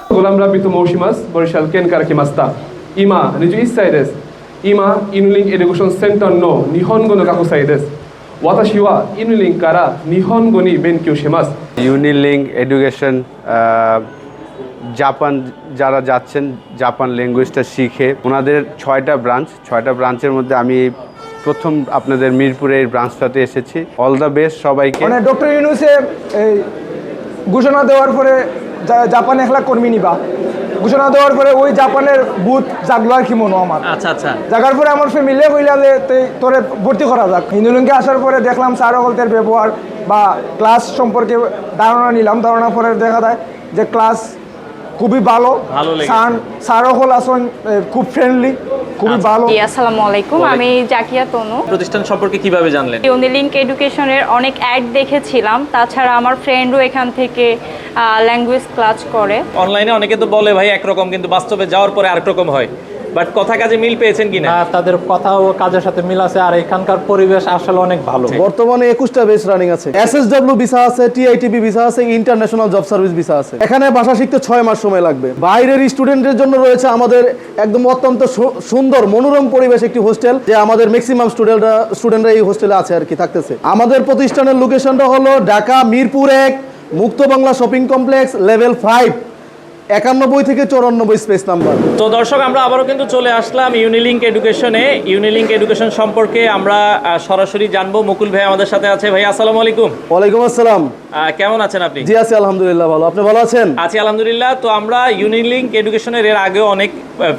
Golam Rapitu Moshimas, Borishal Ken Karakimasta. Ima, Niju Isaides. Ima, Inuling Education Center no, Nihongo no Kakusaides. Watashi wa Inuling kara Nihongo ni benkyou shimasu. Unilink education Japan যারা যাচ্ছেন Japan ল্যাঙ্গুয়েজটা শিখে ওনাদের 6টা ব্রাঞ্চের মধ্যে আমি প্রথম আপনাদের মিরপুরের এই ব্রাঞ্চটাতে এসেছি। অল দ্য বেস্ট সবাইকে। মানে ডক্টর ইউনূসে এই ঘোষণা দেওয়ার পরে জাপানে একলা কর্মী নিবা ঘোষণা দেওয়ার পরে ওই জাপানের বুথ জাগলো আর কি মনে আমার। আচ্ছা আচ্ছা। জাগার পরে আমার ফ্যামিলি কইলা যে তোরে ভর্তি করা যাক। ইউনিলিঙ্কে আসার পরে দেখলাম স্যার হলতের ব্যবহার বা ক্লাস সম্পর্কে ধারণা নিলাম। ধারণা পরে দেখা যায় যে ক্লাস খুবই ভালো। স্যারও হল আসন খুব ফ্রেন্ডলি, খুবই ভালো। আসসালামু আলাইকুম, আমি জাকিয়া তনু। প্রতিষ্ঠান সম্পর্কে কিভাবে জানলেন? ইউনিলিঙ্ক এডুকেশনের অনেক অ্যাড দেখেছিলাম, তাছাড়া আমার ফ্রেন্ডও এখান থেকে ল্যাঙ্গুয়েজ ক্লাস করে। অনলাইনে অনেকে তো বলে ভাই একরকম, কিন্তু বাস্তবে যাওয়ার পরে আরেক রকম হয়। বাট কথা কাজে মিল পেয়েছেন কিনা? তাদের কথা ও কাজের সাথে মিল আছে, আর এখানকার পরিবেশ আসলে অনেক ভালো। বর্তমানে 21টা বেস রানিং আছে। এসএসডব্লিউ ভিসা আছে, টিআইটিবি ভিসা আছে, ইন্টারন্যাশনাল জব সার্ভিস ভিসা আছে। এখানে ভাষা শিখতে 6 মাস সময় লাগবে। বাইরের স্টুডেন্টদের জন্য রয়েছে আমাদের একদম অত্যন্ত সুন্দর মনোরম পরিবেশ একটি হোস্টেল, যে আমাদের ম্যাক্সিমাম স্টুডেন্টরা এই হোস্টেলে আছে আর কি, থাকতেছে। আমাদের প্রতিষ্ঠানের লোকেশনটা হলো ঢাকা মিরপুর 1 মুক্ত বাংলা শপিং কমপ্লেক্স, লেভেল 5, 91 থেকে 94 স্পেস নাম্বার। তো দর্শক, আমরা আবারও কিন্তু চলে আসলাম ইউনিলিঙ্ক এডুকেশনে। ইউনিলিঙ্ক এডুকেশন সম্পর্কে আমরা সরাসরি জানবো। মুকুল ভাই আমাদের সাথে আছে। ভাই আসসালামু আলাইকুম। ওয়ালাইকুম আসসালাম। কেমন আছেন আপনি? জি আছি আলহামদুলিল্লাহ ভালো। আপনি ভালো আছেন? আছি আলহামদুলিল্লাহ। তো আমরা ইউনিলিঙ্ক এডুকেশনের এর আগেও অনেক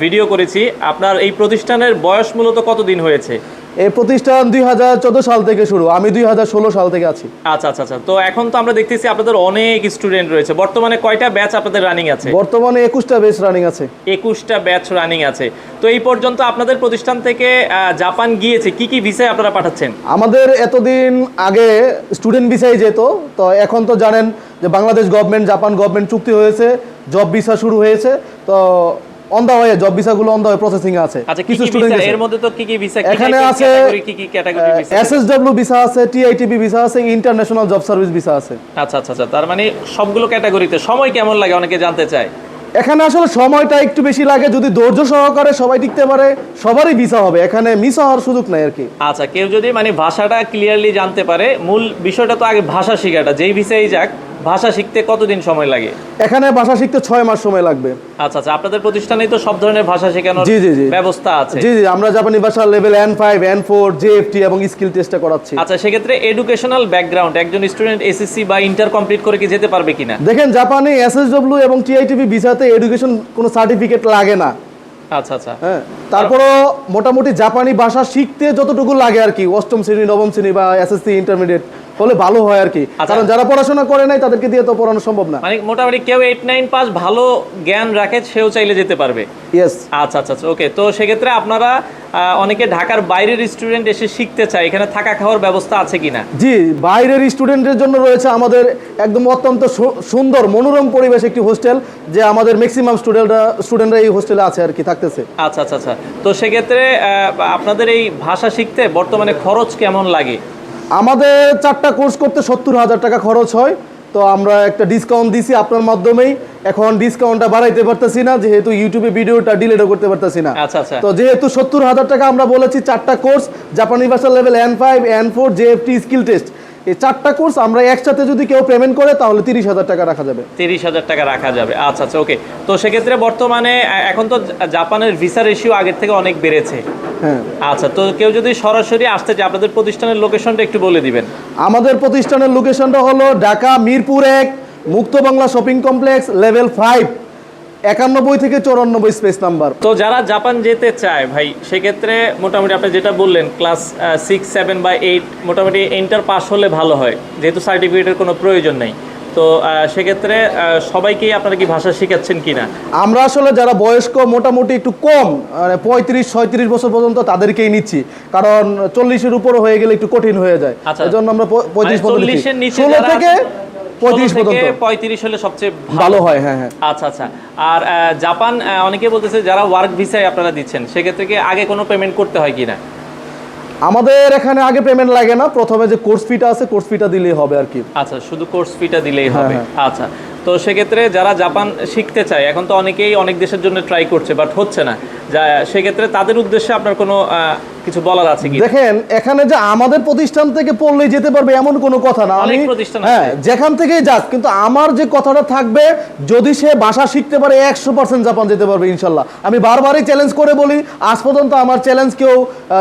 ভিডিও করেছি। আপনার এই প্রতিষ্ঠানের বয়স মূলত কতদিন হয়েছে? এই প্রতিষ্ঠান 2014 সাল থেকে শুরু, আমি 2016 সাল থেকে আছি। আচ্ছা আচ্ছা আচ্ছা। তো এখন তো আমরা দেখতেছি আপনাদের অনেক স্টুডেন্ট রয়েছে। বর্তমানে কয়টা ব্যাচ আপনাদের রানিং আছে? বর্তমানে 21টা ব্যাচ রানিং আছে। 21টা ব্যাচ রানিং আছে। তো এই পর্যন্ত আপনাদের প্রতিষ্ঠান থেকে জাপান গিয়েছে কি কি ভিসায় আপনারা পাঠাচ্ছেন? আমাদের এতদিন আগে স্টুডেন্ট ভিসায় যেত, তো এখন তো জানেন যে বাংলাদেশ গভর্নমেন্ট জাপান গভর্নমেন্ট চুক্তি হয়েছে, জব ভিসা শুরু হয়েছে। তো অন দা ওয়ে জব ভিসাগুলো অন দা ওয়ে প্রসেসিং এ আছে। আচ্ছা, কিছু স্টুডেন্ট এর মধ্যে তো কি কি ভিসা এখানে আছে? কি কি ক্যাটাগরি ভিসা? এসএসডব্লিউ ভিসা আছে, টিআইটিবি ভিসা আছে, ইন্টারন্যাশনাল জব সার্ভিস ভিসা আছে। আচ্ছা আচ্ছা আচ্ছা। তার মানে সবগুলো ক্যাটাগরিতে। সময় কেমন লাগে অনেকে জানতে চায়। এখানে আসলে সময়টা একটু বেশি লাগে, যদি ধৈর্য সহকারে সবাই টিকতে পারে সবারই ভিসা হবে, এখানে মিস হওয়ার সুযোগ নাই আর কি। আচ্ছা, কেউ যদি মানে ভাষাটা ক্লিয়ারলি জানতে পারে, মূল বিষয়টা তো আগে ভাষা শেখাটা, যেই ভিসাই যাক ভাষা শিখতে কতদিন সময় লাগে? এখানে ভাষা শিখতে 6 মাস সময় লাগবে। আচ্ছা আচ্ছা। আপনাদের প্রতিষ্ঠানেই তো সব ধরনের ভাষা শেখানোর ব্যবস্থা আছে? জি জি, আমরা জাপানি ভাষা লেভেল N5, N4, জেএফটি এবং স্কিল টেস্টে করাচ্ছি। আচ্ছা, সেক্ষেত্রে এডুকেশনাল ব্যাকগ্রাউন্ড একজন স্টুডেন্ট এসএসসি বা ইন্টার কমপ্লিট করে কি যেতে পারবে কিনা? দেখেন, জাপানে এসএসডব্লিউ এবং টিআইটিবি ভিসাতে এডুকেশন কোনো সার্টিফিকেট লাগে না। আচ্ছা আচ্ছা। হ্যাঁ, তারপরও মোটামুটি জাপানি ভাষা শিখতে যতটুকু লাগে আর কি, 8ম শ্রেণী 9ম শ্রেণী বা এসএসসি ইন্টারমিডিয়েট হলে ভালো হয় আর কি। কারণ যারা পড়াশোনা করে নাই তাদেরকে দিয়ে তো পড়ানো সম্ভব না। মানে মোটামুটি কেউ 8-9 পাস ভালো জ্ঞান রাখে, সেও চাইলে যেতে পারবে। ইয়েস। আচ্ছা আচ্ছা আচ্ছা। ওকে। তো সেক্ষেত্রে আপনারা অনেকে ঢাকার বাইরের স্টুডেন্ট এসে শিখতে চায়, এখানে থাকা খাওয়ার ব্যবস্থা আছে কিনা? জি, বাইরের স্টুডেন্টের জন্য রয়েছে আমাদের একদম অত্যন্ত সুন্দর মনোরম পরিবেশ একটি হোস্টেল, যে আমাদের ম্যাক্সিমাম স্টুডেন্টরা এই হোস্টেলে আছে আর কি, থাকতেছে। আচ্ছা আচ্ছা আচ্ছা। তো সেক্ষেত্রে আপনাদের এই ভাষা শিখতে বর্তমানে খরচ কেমন লাগে? আমাদের 4টা কোর্স করতে 70,000 টাকা খরচ হয়। তো আমরা একটা ডিসকাউন্ট দিছি আপনার মাধ্যমেই। এখন ডিসকাউন্টটা বাড়াইতে পারতেছি না, যেহেতু ইউটিউবে ভিডিওটা ডিলিটও করতে পারতেছি না। আচ্ছা আচ্ছা। তো যেহেতু 70,000 টাকা আমরা বলেছি, 4টা কোর্স জাপানি ভাষা level N5, N4, JFT skill test, এই 4টা কোর্স আমরা একসাথে যদি কেউ পেমেন্ট করে তাহলে 30,000 টাকা রাখা যাবে। 30,000 টাকা রাখা যাবে। আচ্ছা আচ্ছা। ওকে। তো সেক্ষেত্রে বর্তমানে এখন তো জাপানের ভিসা রেশিও আগের থেকে অনেক বেড়েছে। হ্যাঁ। আচ্ছা, তো কেউ যদি সরাসরি আসতে চায়, আপনাদের প্রতিষ্ঠানের লোকেশনটা একটু বলে দিবেন। আমাদের প্রতিষ্ঠানের লোকেশনটা হলো ঢাকা মিরপুর 1 মুক্ত বাংলা শপিং কমপ্লেক্স, লেভেল 5, 91 থেকে 94 স্পেস নাম্বার। তো যারা জাপান যেতে চায় ভাই, সেক্ষেত্রে মোটামুটি আপনি যেটা বললেন ক্লাস 6, 7 বা 8 মোটামুটি ইন্টার পাস হলে ভালো হয়, যেহেতু সার্টিফিকেটের কোনো প্রয়োজন নেই। তো সেক্ষেত্রে সবাইকেই আপনারা কি ভাষা শেখাচ্ছেন কিনা? আমরা আসলে যারা বয়স্ক মোটামুটি একটু কম, মানে 35-36 বছর পর্যন্ত তাদেরকেই নিচ্ছি, কারণ 40-এর উপরে হয়ে গেলে একটু কঠিন হয়ে যায়। এই জন্য আমরা 35-40 নিচ্ছি। 16 থেকে 35 হলে সবচেয়ে ভালো হয়। হ্যাঁ হ্যাঁ। আচ্ছা আচ্ছা। আর জাপান অনেকে বলতেছে যারা ওয়ার্ক ভিসায় আপনারা দিচ্ছেন, সেক্ষেত্রে কি আগে কোনো পেমেন্ট করতে হয় কিনা? আমাদের এখানে আগে পেমেন্ট লাগে না, প্রথমে যে কোর্স ফিটা আছে কোর্স ফিটা দিলেই হবে আর কি। আচ্ছা, শুধু কোর্স ফিটা দিলেই হবে। আচ্ছা। তো সেক্ষেত্রে যারা জাপান শিখতে চায়, এখন তো অনেকেই অনেক দেশের জন্য ট্রাই করছে বাট হচ্ছে না, যা সেক্ষেত্রে তাদের উদ্দেশ্যে আপনার কোনো কিছু বলার আছে কি? দেখেন এখানে যে আমাদের প্রতিষ্ঠান থেকে পড়লেই যেতে পারবে এমন কোনো কথা না। অনেক আমি প্রতিষ্ঠান হ্যাঁ আছে। যেখান থেকেই যাক, কিন্তু আমার যে কথাটা থাকবে, যদি সে ভাষা শিখতে পারে 100% জাপান যেতে পারবে ইনশাল্লাহ। আমি বারবারই চ্যালেঞ্জ করে বলি, আজ পর্যন্ত আমার চ্যালেঞ্জ কেউ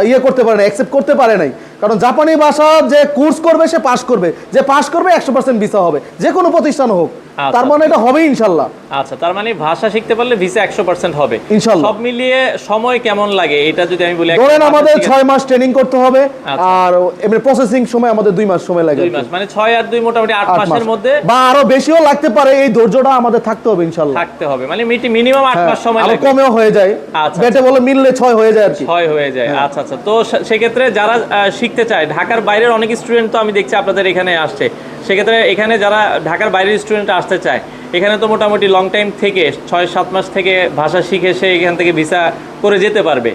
ইয়ে করতে পারে না, অ্যাকসেপ্ট করতে পারে নাই। কারণ জাপানি ভাষা যে কোর্স করবে সে পাস করবে, যে পাস করবে 100% ভিসা হবে, যে কোনো প্রতিষ্ঠান হোক। আচ্ছা। তার মানে এটা হবে ইনশাল্লাহ। আচ্ছা, তার মানে ভাষা শিখতে পারলে ভিসা 100% হবে ইনশাল্লাহ। সব মিলিয়ে সময় কেমন লাগে এটা যদি আমি বলি? ধরেন আমাদের 6 মাস ট্রেনিং করতে হবে, আচ্ছা। আর এমনি প্রসেসিং সময় আমাদের 2 মাস সময় লাগে। 2 মাস মানে 6 আর 2 মোটামুটি 8 8 মাসের মধ্যে বা আরো বেশিও লাগতে পারে। এই ধৈর্যটা আমাদের থাকতে হবে ইনশাল্লাহ। থাকতে হবে, মানে মিনিমাম 8 মাস সময় আরো লাগে। কমেও হয়ে যায়, আচ্ছা, বেটে বলে মিললে 6 হয়ে যায় আর কি। 6 হয়ে যায়। আচ্ছা আচ্ছা, তো সেক্ষেত্রে যারা শিখতে চায়, ঢাকার বাইরের অনেক স্টুডেন্ট তো আমি দেখছি আপনাদের এখানে আসছে, সেক্ষেত্রে এখানে যারা ঢাকার বাইরের স্টুডেন্ট আসতে চায়, এখানে তো মোটামুটি লং টাইম থেকে 6-7 মাস থেকে ভাষা শিখে সে এখান থেকে ভিসা করে যেতে পারবে।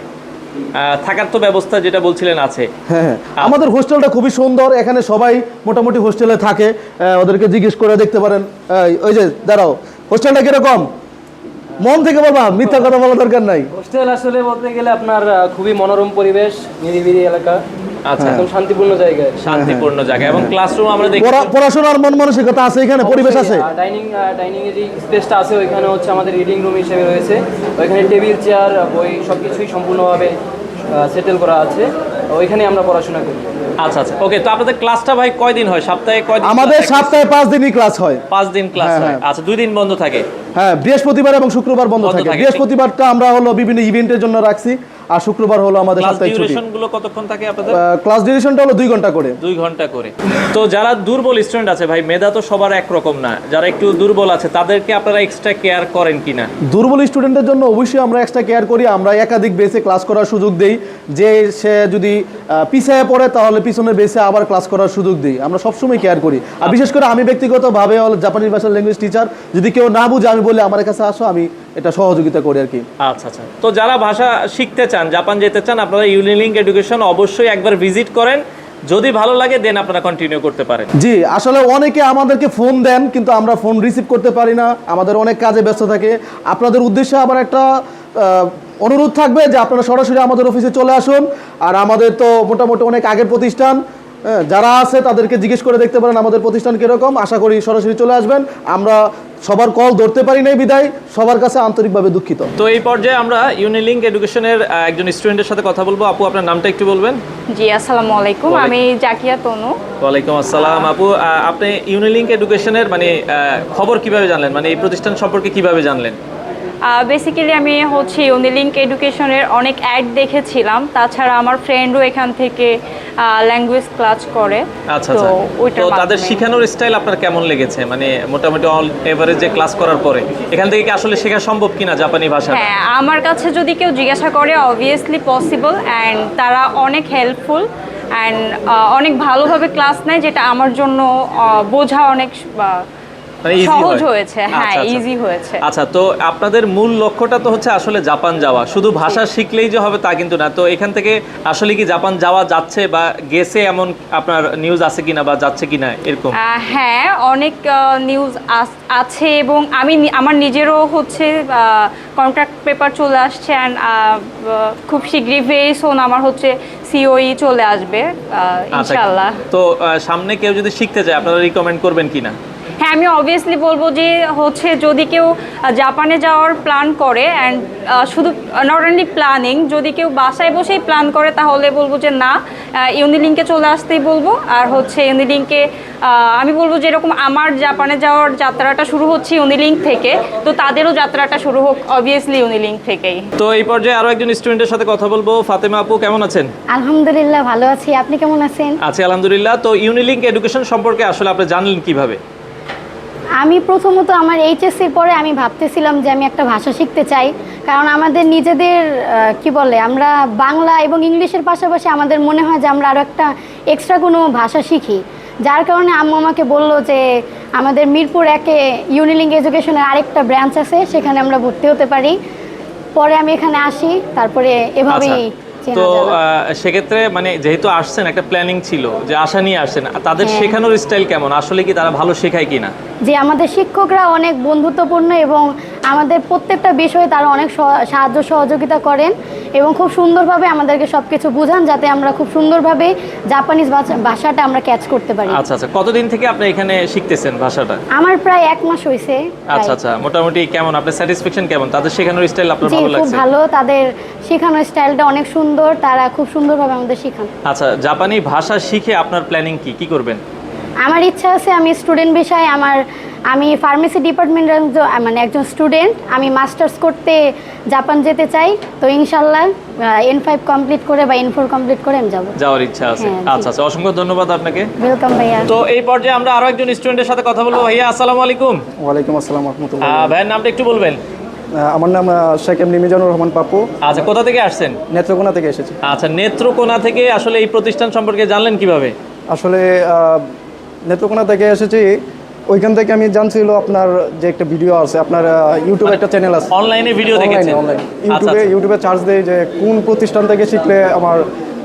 থাকার তো ব্যবস্থা যেটা বলছিলেন আছে। হ্যাঁ, আমাদের হোস্টেলটা খুবই সুন্দর, এখানে সবাই মোটামুটি হোস্টেলে থাকে, ওদেরকে জিজ্ঞেস করে দেখতে পারেন। ওই যে দাঁড়াও, হোস্টেলটা কিরকম? মন থেকে বলবা, মিথ্যা কথা বলা দরকার নাই। হোস্টেল আসলে বলতে গেলে আপনার খুবই মনোরম পরিবেশ, নিরিবিলি এলাকা, আচ্ছা, একদম শান্তিপূর্ণ জায়গায়। শান্তিপূর্ণ জায়গা এবং ক্লাসরুম আমরা দেখি। পড়াশোনার মন মানসিকতা আছে এখানে, পরিবেশ আছে। ডাইনিং এর যে স্পেসটা আছে ওইখানে হচ্ছে আমাদের রিডিং রুম হিসেবে রয়েছে, ওইখানে টেবিল চেয়ার বই সবকিছুই সম্পূর্ণভাবে সেটেল করা আছে, ওইখানে আমরা পড়াশোনা করি। আচ্ছা আচ্ছা, ওকে। তো আপনাদের ক্লাসটা ভাই কয়দিন হয়? সপ্তাহে কয়দিন? আমাদের সপ্তাহে 5 দিনই ক্লাস হয়। 5 দিন ক্লাস হয়। হ্যাঁ। আচ্ছা, 2 দিন বন্ধ থাকে। হ্যাঁ, বৃহস্পতিবার এবং শুক্রবার বন্ধ বন্ধ থাকে। থাকে। বৃহস্পতিবারটা আমরা হলো বিভিন্ন ইভেন্টের জন্য রাখছি, আর শুক্রবার হলো আমাদের ক্লাস সপ্তাহে ছুটি। ডিউরেশন গুলো কতক্ষণ থাকে আপনাদের? ক্লাস ডিউরেশনটা হলো 2 ঘন্টা করে। 2 ঘন্টা করে। তো যারা দুর্বল স্টুডেন্ট আছে ভাই, মেধা তো সবার একরকম না, যারা একটু দুর্বল আছে তাদেরকে আপনারা এক্সট্রা কেয়ার করেন কিনা? দুর্বল স্টুডেন্টের জন্য অবশ্যই আমরা এক্সট্রা কেয়ার করি। আমরা একাধিক বেসে ক্লাস করার সুযোগ দেই, যে সে যদি পিছিয়ে পড়ে তাহলে পিছনের বেসে আবার ক্লাস করার সুযোগ দিই। আমরা সবসময় কেয়ার করি। আর বিশেষ করে আমি ব্যক্তিগতভাবে জাপানি ভাষার ল্যাঙ্গুয়েজ টিচার, যদি কেউ না বুঝে আমি বলি আমার কাছে আসো, আমি এটা সহযোগিতা করি আর কি। আচ্ছা আচ্ছা, তো যারা ভাষা শিখতে চান, জাপান যেতে চান, আপনারা ইউনিলিঙ্ক এডুকেশন অবশ্যই একবার ভিজিট করেন, যদি ভালো লাগে দেন আপনারা কন্টিনিউ করতে পারেন। জি, আসলে অনেকে আমাদেরকে ফোন দেন, কিন্তু আমরা ফোন রিসিভ করতে পারি না, আমাদের অনেক কাজে ব্যস্ত থাকে। আপনাদের উদ্দেশ্যে আবার একটা অনুরোধ থাকবে যে আপনারা সরাসরি আমাদের অফিসে চলে আসুন। আর আমাদের তো মোটামুটি অনেক আগের প্রতিষ্ঠান, যারা আছে তাদেরকে জিজ্ঞেস করে দেখতে পারেন আমাদের প্রতিষ্ঠান কীরকম। আশা করি সরাসরি চলে আসবেন। আমরা সবার কল ধরতে পারি নাই বিদায় সবার কাছে আন্তরিকভাবে দুঃখিত। তো এই পর্যায়ে আমরা ইউনিলিঙ্ক এডুকেশনের একজন স্টুডেন্টের সাথে কথা বলবো। আপু, আপনার নামটা একটু বলবেন? জি, আসসালামু আলাইকুম, আমি জাকিয়া তনু। ওয়ালাইকুম আসসালাম। আপু, আপনি ইউনিলিঙ্ক এডুকেশনের মানে খবর কিভাবে জানলেন, মানে এই প্রতিষ্ঠান সম্পর্কে কিভাবে জানলেন? বেসিক্যালি আমি হচ্ছে ইউনিলিঙ্ক এডুকেশনের অনেক অ্যাড দেখেছিলাম, তাছাড়া আমার ফ্রেন্ডও এখান থেকে ল্যাঙ্গুয়েজ ক্লাস করে। আচ্ছা আচ্ছা, তো তাদের শেখানোর স্টাইল আপনার কেমন লেগেছে? মানে মোটামুটি অল এভারেজে ক্লাস করার পরে এখান থেকে কি আসলে শেখা সম্ভব কিনা জাপানি ভাষা? হ্যাঁ, আমার কাছে যদি কেউ জিজ্ঞাসা করে অবভিয়াসলি পসিবল, অ্যান্ড তারা অনেক হেল্পফুল অ্যান্ড অনেক ভালোভাবে ক্লাস নেয়, যেটা আমার জন্য বোঝা অনেক সহজ হয়েছে। হ্যাঁ, ইজি হয়েছে। আচ্ছা, তো আপনাদের মূল লক্ষ্যটা তো হচ্ছে আসলে জাপান যাওয়া, শুধু ভাষা শিখলেই যে হবে তা কিন্তু না। তো এখান থেকে আসলে কি জাপান যাওয়া যাচ্ছে বা গেছে এমন আপনার নিউজ আছে কিনা বা যাচ্ছে কিনা এরকম? হ্যাঁ, অনেক নিউজ আছে, এবং আমি আমার নিজেরও হচ্ছে কন্ট্রাক্ট পেপার চলে আসছে, অ্যান্ড খুব শীঘ্রই ভেরি সুন আমার হচ্ছে সিওই চলে আসবে ইনশাআল্লাহ। তো সামনে কেউ যদি শিখতে চায় আপনারা রিকমেন্ড করবেন কিনা? হ্যাঁ, আমি অবভিয়াসলি বলবো যে হচ্ছে যদি কেউ জাপানে যাওয়ার প্ল্যান করে, অ্যান্ড শুধু নট অনলি প্ল্যানিং, যদি কেউ বাসায় বসেই প্ল্যান করে তাহলে বলবো যে না, ইউনিলিঙ্কে চলে আসতেই বলবো। আর হচ্ছে ইউনিলিঙ্কে আমি বলবো যে এরকম আমার জাপানে যাওয়ার যাত্রাটা শুরু হচ্ছে ইউনিলিঙ্ক থেকে, তো তাদেরও যাত্রাটা শুরু হোক অবভিয়াসলি ইউনিলিঙ্ক থেকেই। তো এই পর্যায়ে আরো একজন স্টুডেন্টের সাথে কথা বলবো। ফাতেমা আপু, কেমন আছেন? আলহামদুলিল্লাহ ভালো আছি, আপনি কেমন আছেন? আছি আলহামদুলিল্লাহ। তো ইউনিলিঙ্ক এডুকেশন সম্পর্কে আসলে আপনি জানলেন কিভাবে? আমি প্রথমত আমার এইচএসসির পরে আমি ভাবতেছিলাম যে আমি একটা ভাষা শিখতে চাই, কারণ আমাদের নিজেদের কি বলে আমরা বাংলা এবং ইংলিশের পাশাপাশি আমাদের মনে হয় যে আমরা আরও একটা এক্সট্রা কোনো ভাষা শিখি, যার কারণে আম্মু আমাকে বললো যে আমাদের মিরপুর 1-এ ইউনিলিঙ্ক এডুকেশনের আরেকটা ব্রাঞ্চ আছে, সেখানে আমরা ভর্তি হতে পারি। পরে আমি এখানে আসি, তারপরে এভাবেই চেনা তো জানা। সেক্ষেত্রে মানে যেহেতু আসছেন একটা প্ল্যানিং ছিল যে আশা নিয়ে আসছেন, তাদের শেখানোর স্টাইল কেমন, আসলে কি তারা ভালো শেখায় কিনা? যে আমাদের শিক্ষকরা অনেক বন্ধুত্বপূর্ণ এবং আমাদের প্রত্যেকটা বিষয়ে তারা অনেক সাহায্য সহযোগিতা করেন এবং খুব সুন্দরভাবে আমাদেরকে সব কিছু বোঝান যাতে আমরা খুব সুন্দরভাবে জাপানিজ ভাষাটা আমরা ক্যাচ করতে পারি। আচ্ছা আচ্ছা, কতদিন থেকে আপনি এখানে শিখতেছেন ভাষাটা? আমার প্রায় 1 মাস হয়েছে। আচ্ছা আচ্ছা, মোটামুটি কেমন আপনার স্যাটিসফ্যাকশন কেমন, তাদের শেখানোর স্টাইল আপনার জি ভালো খুব লাগছে? ভালো, তাদের শেখানোর স্টাইলটা অনেক সুন্দর, তারা খুব সুন্দরভাবে আমাদের শেখান। আচ্ছা, জাপানি ভাষা শিখে আপনার প্ল্যানিং কি, কি করবেন? আমার ইচ্ছা আছে আমি স্টুডেন্ট বিষয়ে আমি ফার্মেসি ডিপার্টমেন্টের মানে একজন স্টুডেন্ট, আমি মাস্টার্স করতে জাপান যেতে চাই। তো ইনশাল্লাহ N5 কমপ্লিট করে বা N4 কমপ্লিট করে আমি যাব। যাওয়ার ইচ্ছা আছে। হ্যাঁ, আচ্ছা আচ্ছা, অসংখ্য ধন্যবাদ আপনাকে। ওয়েলকাম ভাইয়া। তো এই পর্যায়ে আমরা আরো একজন স্টুডেন্টের সাথে কথা বলবো। ভাইয়া আসসালামু আলাইকুম। ওয়ালাইকুম আসসালাম রহমতুল্লাহ। ভাইয়ের নামটা একটু বলবেন? আমার নাম শেখ এম নিমিজানুর রহমান পাপ্পু। আচ্ছা, কোথা থেকে আসছেন? নেত্রকোনা থেকে এসেছি। আচ্ছা, নেত্রকোনা থেকে আসলে এই প্রতিষ্ঠান সম্পর্কে জানলেন কিভাবে? আসলে নেত্রকোনা থেকে এসেছি, ওইখান থেকে আমি জানছিল আপনার যে একটা ভিডিও আছে, আপনার ইউটিউবে একটা চ্যানেল আছে, অনলাইনে ভিডিও দেখেছেন? অনলাইন আচ্ছা ইউটিউবে চার্জ দেই যে কোন প্রতিষ্ঠান থেকে শিখলে আমার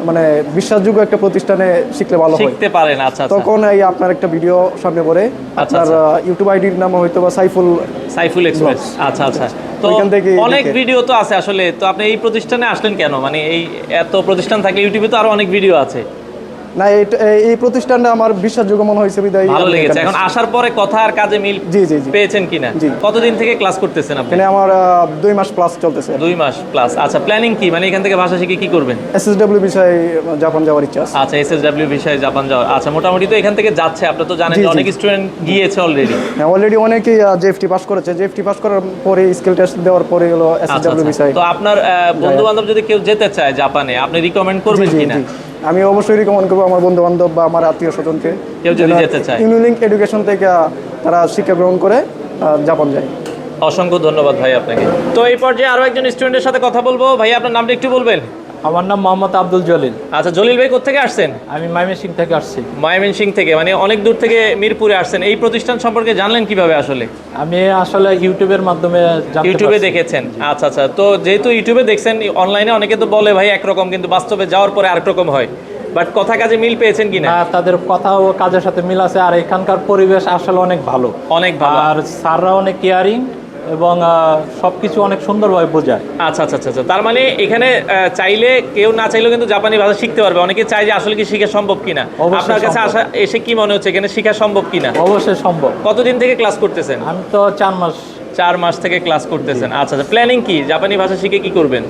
মানে বিশ্বাসযোগ্য একটা প্রতিষ্ঠানে শিখলে ভালো হয়, শিখতে পারেন। আচ্ছা আচ্ছা, তখন এই আপনার একটা ভিডিও সামনে পড়ে, আপনার ইউটিউব আইডির নাম হয়তো বা সাইফুল এক্সপ্রেস। আচ্ছা আচ্ছা, তো ওইখান থেকে অনেক দেখে। ভিডিও তো আছে আসলে, তো আপনি এই প্রতিষ্ঠানে আসলেন কেন? মানে এই এত প্রতিষ্ঠান থাকলে ইউটিউবে তো আরো অনেক ভিডিও আছে। না, এই প্রতিষ্ঠানটা আমার বিশ্বাসযোগ্য মনে হয়েছে বিদায় ভালো লেগেছে। এখন আসার পরে কথা আর কাজে মিল জি জি জি পেয়েছেন কিনা? জি। কতদিন থেকে ক্লাস করতেছেন আপনি? এখানে আমার 2 মাস প্লাস চলতেছে। 2 মাস প্লাস। আচ্ছা, প্ল্যানিং কি, মানে এখান থেকে ভাষা শিখে কি করবেন? SSW বিষয়ে জাপান যাওয়ার ইচ্ছা আছে। আচ্ছা, SSW বিষয়ে জাপান যাওয়ার। আচ্ছা, মোটামুটি তো এখান থেকে যাচ্ছে, আপনি তো জানেন জি, যে জি। অনেক স্টুডেন্ট গিয়েছে অলরেডি। হ্যাঁ, অলরেডি অনেকেই জেএফটি পাস করেছে। জেএফটি পাস করার পরে স্কিল টেস্ট দেওয়ার পরে হলো আচ্ছা SSW আচ্ছা, বিষয়। তো আপনার বন্ধু বান্ধব যদি কেউ যেতে চায় জাপানে, আপনি রিকমেন্ড করবেন জি, কিনা? জি। আমি অবশ্যই রিকমেন্ড করবো আমার বন্ধু বান্ধব বা আমার আত্মীয় স্বজনকে, কেউ যদি যেতে চায়। ইউনিলিঙ্ক এডুকেশন থেকে তারা শিক্ষা গ্রহণ করে জাপান যায়। অসংখ্য ধন্যবাদ ভাই আপনাকে। তো এই পর্যায়ে আরো একজন স্টুডেন্টের সাথে কথা বলবো। ভাই আপনার নামটা একটু বলবেন? আমার নাম মোহাম্মদ আব্দুল জলিল। আচ্ছা, জলিল ভাই কোথা থেকে আসছেন? আমি ময়মনসিংহ থেকে আসছি। ময়মনসিংহ থেকে, মানে অনেক দূর থেকে মিরপুরে আসছেন। এই প্রতিষ্ঠান সম্পর্কে জানলেন কিভাবে আসলে? আমি আসলে ইউটিউবের মাধ্যমে জানতে ইউটিউবে পারছি। দেখেছেন? আচ্ছা আচ্ছা, তো যেহেতু ইউটিউবে দেখছেন, অনলাইনে অনেকে তো বলে ভাই একরকম, কিন্তু বাস্তবে যাওয়ার পরে আরেক রকম হয়। বাট কথা কাজে মিল পেয়েছেন কিনা? না, তাদের কথা ও কাজের সাথে মিল আছে, আর এখানকার পরিবেশ আসলে অনেক ভালো, অনেক ভালো। আর স্যাররা অনেক কেয়ারিং এবং সবকিছু অনেক সুন্দরভাবে বোঝায়। আচ্ছা আচ্ছা আচ্ছা, তার মানে এখানে চাইলে কেউ না চাইলেও কিন্তু জাপানি ভাষা শিখতে পারবে। অনেকে চাই যে আসলে কি শেখা সম্ভব কিনা। অবশ্যই আপনার কাছে সম্ভব। আসা এসে কি মনে হচ্ছে এখানে শেখা সম্ভব কিনা? অবশ্যই সম্ভব। কতদিন থেকে ক্লাস করতেছেন? আমি তো 4 মাস। 4 মাস থেকে ক্লাস করতেছেন। আচ্ছা আচ্ছা, প্ল্যানিং কি, জাপানি ভাষা শিখে কি করবেন?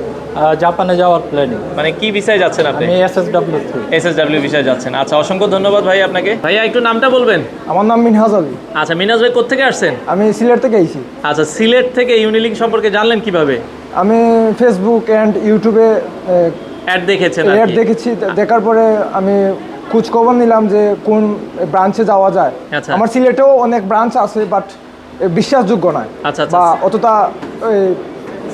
জাপানে যাওয়ার প্ল্যানিং। মানে কি বিষয়ে যাচ্ছেন আপনি? আমি SSW SSW বিষয়ে যাচ্ছেন। আচ্ছা, অসংখ্য ধন্যবাদ ভাই আপনাকে। ভাইয়া একটু নামটা বলবেন? আমার নাম মিনহাজ আলী। আচ্ছা, মিনাজ ভাই কোথা থেকে আসছেন? আমি সিলেট থেকে আইছি। আচ্ছা, সিলেট থেকে ইউনিলিঙ্ক সম্পর্কে জানলেন কিভাবে? আমি ফেসবুক অ্যান্ড ইউটিউবে অ্যাড দেখেছেন আর অ্যাড কি? দেখেছি, দেখার পরে আমি খোঁজ খবর নিলাম যে কোন ব্রাঞ্চে যাওয়া যায়। আচ্ছা। আমার সিলেটেও অনেক ব্রাঞ্চ আছে, বাট বিশ্বাসযোগ্য নয় আচ্ছা, আচ্ছা। বা অতটা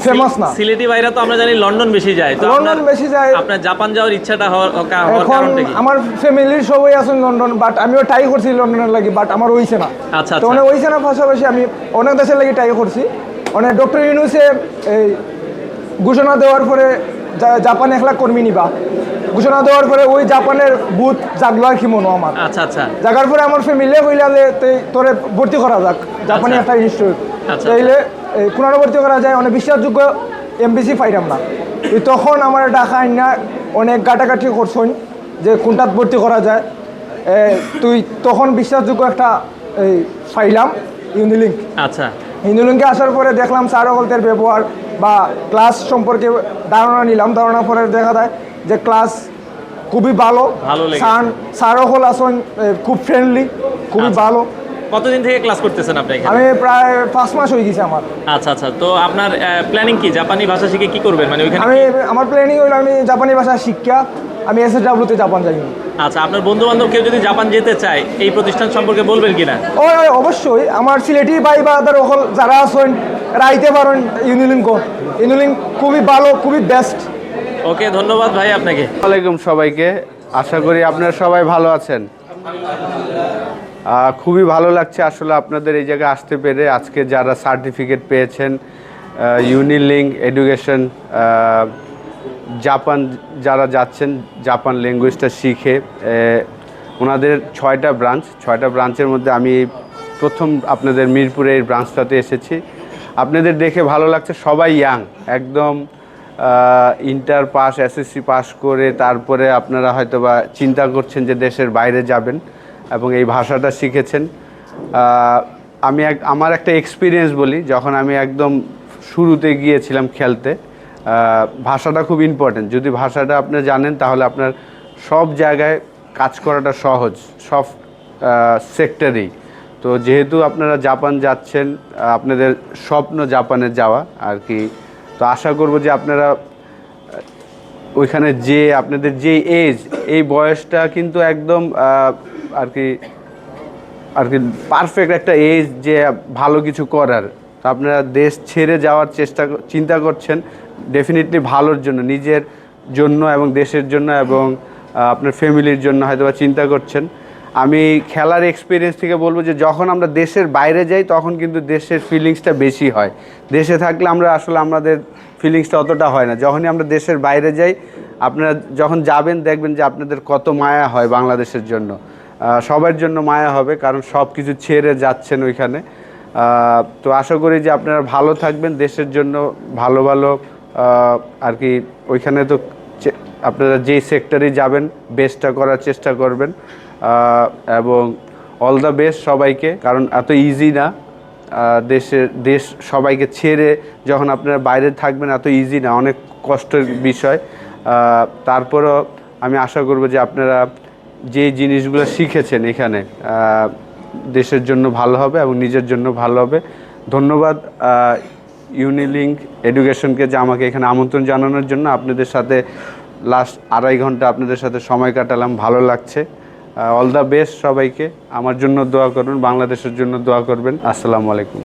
ফেমাস না। সিলেটি ভাইরা তো আমরা জানি লন্ডন বেশি যায়, তো লন্ডন বেশি যায়। আপনার জাপান যাওয়ার ইচ্ছাটা হওয়ার এখন কারণটা কি? আমার ফ্যামিলির সবাই আছেন লন্ডন, বাট আমিও ট্রাই করছি লন্ডনের লাগি, বাট আমার হইছে না। আচ্ছা, তো আচ্ছা। অনেক হইছে না, পাশাপাশি আমি অনেক দেশের লাগি ট্রাই করছি। অনেক ডক্টর ইউনুসে এই ঘোষণা দেওয়ার পরে জাপান 1 লাখ কর্মী নিবা ঘোষণা দেওয়ার পরে ওই জাপানের বুথ জাগলো আর কি মনো আমার। আচ্ছা আচ্ছা, জাগার পরে আমার ফ্যামিলি হইলা যে তোরে ভর্তি করা যাক জাপানি আচ্ছা। একটা ইনস্টিটিউট। আচ্ছা। তাইলে পুনরায় ভর্তি করা যায়, অনেক বিশ্বাসযোগ্য এমবিসি পাইলাম না। তখন আমার ঢাকা আইনা অনেক গাটাগাটি করছেন যে কোনটাত ভর্তি করা যায়। তুই তখন বিশ্বাসযোগ্য একটা পাইলাম ইউনিলিঙ্ক। আচ্ছা, ইউনিলিঙ্কে আসার পরে দেখলাম স্যার হলদের ব্যবহার বা ক্লাস সম্পর্কে ধারণা নিলাম। ধারণা পরে দেখা যায় যে ক্লাস খুবই ভালো। ভালো লেগেছে। স্যারও হল আসন খুব ফ্রেন্ডলি, খুবই আচ্ছা। ভালো। কতদিন থেকে ক্লাস করতেছেন আপনি এখানে? আমি প্রায় 5 মাস হয়ে গেছে আমার। আচ্ছা আচ্ছা, তো আপনার প্ল্যানিং কি, জাপানি ভাষা শিখে কি করবেন, মানে ওইখানে? আমার প্ল্যানিং হলো আমি জাপানি ভাষা শিক্ষা আমি SSW-তে জাপান যাই। আচ্ছা, আপনার বন্ধু বান্ধব কেউ যদি জাপান যেতে চায়, এই প্রতিষ্ঠান সম্পর্কে বলবেন কিনা? ওই অবশ্যই আমার সিলেটি ভাই বা যারা আছেন রাইতে পারেন ইউনিলিঙ্ক খুবই ভালো, খুবই বেস্ট। ওকে, ধন্যবাদ ভাই আপনাকে। আসসালামাইকুম সবাইকে, আশা করি আপনারা সবাই ভালো আছেন। খুবই ভালো লাগছে আসলে আপনাদের এই জায়গায় আসতে পেরে। আজকে যারা সার্টিফিকেট পেয়েছেন ইউনিলিঙ্ক এডুকেশন জাপান যারা যাচ্ছেন, জাপান ল্যাঙ্গুয়েজটা শিখে ওনাদের 6টা ব্রাঞ্চের মধ্যে আমি প্রথম আপনাদের মিরপুরে এই ব্রাঞ্চটাতে এসেছি। আপনাদের দেখে ভালো লাগছে, সবাই ইয়াং, একদম ইন্টার পাস, এসএসসি পাস করে তারপরে আপনারা হয়তোবা চিন্তা করছেন যে দেশের বাইরে যাবেন এবং এই ভাষাটা শিখেছেন। আমি আমার একটা এক্সপিরিয়েন্স বলি, যখন আমি একদম শুরুতে গিয়েছিলাম খেলতে, ভাষাটা খুব ইম্পর্টেন্ট। যদি ভাষাটা আপনি জানেন তাহলে আপনার সব জায়গায় কাজ করাটা সহজ, সব সেক্টরেই। তো যেহেতু আপনারা জাপান যাচ্ছেন, আপনাদের স্বপ্ন জাপানে যাওয়া আর কি, তো আশা করব যে আপনারা ওইখানে যে আপনাদের যে এজ, এই বয়সটা কিন্তু একদম আর কি পারফেক্ট একটা এজ যে ভালো কিছু করার। তো আপনারা দেশ ছেড়ে যাওয়ার চিন্তা করছেন ডেফিনেটলি ভালোর জন্য, নিজের জন্য এবং দেশের জন্য এবং আপনার ফ্যামিলির জন্য হয়তোবা চিন্তা করছেন। আমি খেলার এক্সপিরিয়েন্স থেকে বলবো যে যখন আমরা দেশের বাইরে যাই তখন কিন্তু দেশের ফিলিংসটা বেশি হয়। দেশে থাকলে আমরা আসলে আমাদের ফিলিংসটা অতটা হয় না। যখনই আমরা দেশের বাইরে যাই, আপনারা যখন যাবেন দেখবেন যে আপনাদের কত মায়া হয় বাংলাদেশের জন্য, সবার জন্য মায়া হবে, কারণ সব কিছু ছেড়ে যাচ্ছেন ওইখানে। তো আশা করি যে আপনারা ভালো থাকবেন, দেশের জন্য ভালো ভালো আর কি ওইখানে তো আপনারা যেই সেক্টরে যাবেন বেস্টটা করার চেষ্টা করবেন এবং অল দ্য বেস্ট সবাইকে, কারণ এত ইজি না দেশ সবাইকে ছেড়ে যখন আপনারা বাইরে থাকবেন, এত ইজি না, অনেক কষ্টের বিষয়। তারপরও আমি আশা করব যে আপনারা যে জিনিসগুলো শিখেছেন এখানে দেশের জন্য ভালো হবে এবং নিজের জন্য ভালো হবে। ধন্যবাদ ইউনিলিঙ্ক এডুকেশনকে যে আমাকে এখানে আমন্ত্রণ জানানোর জন্য। আপনাদের সাথে লাস্ট 2.5 ঘন্টা আপনাদের সাথে সময় কাটালাম, ভালো লাগছে। অল দ্য বেস্ট সবাইকে। আমার জন্য দোয়া করবেন, বাংলাদেশের জন্য দোয়া করবেন। আসসালামু আলাইকুম।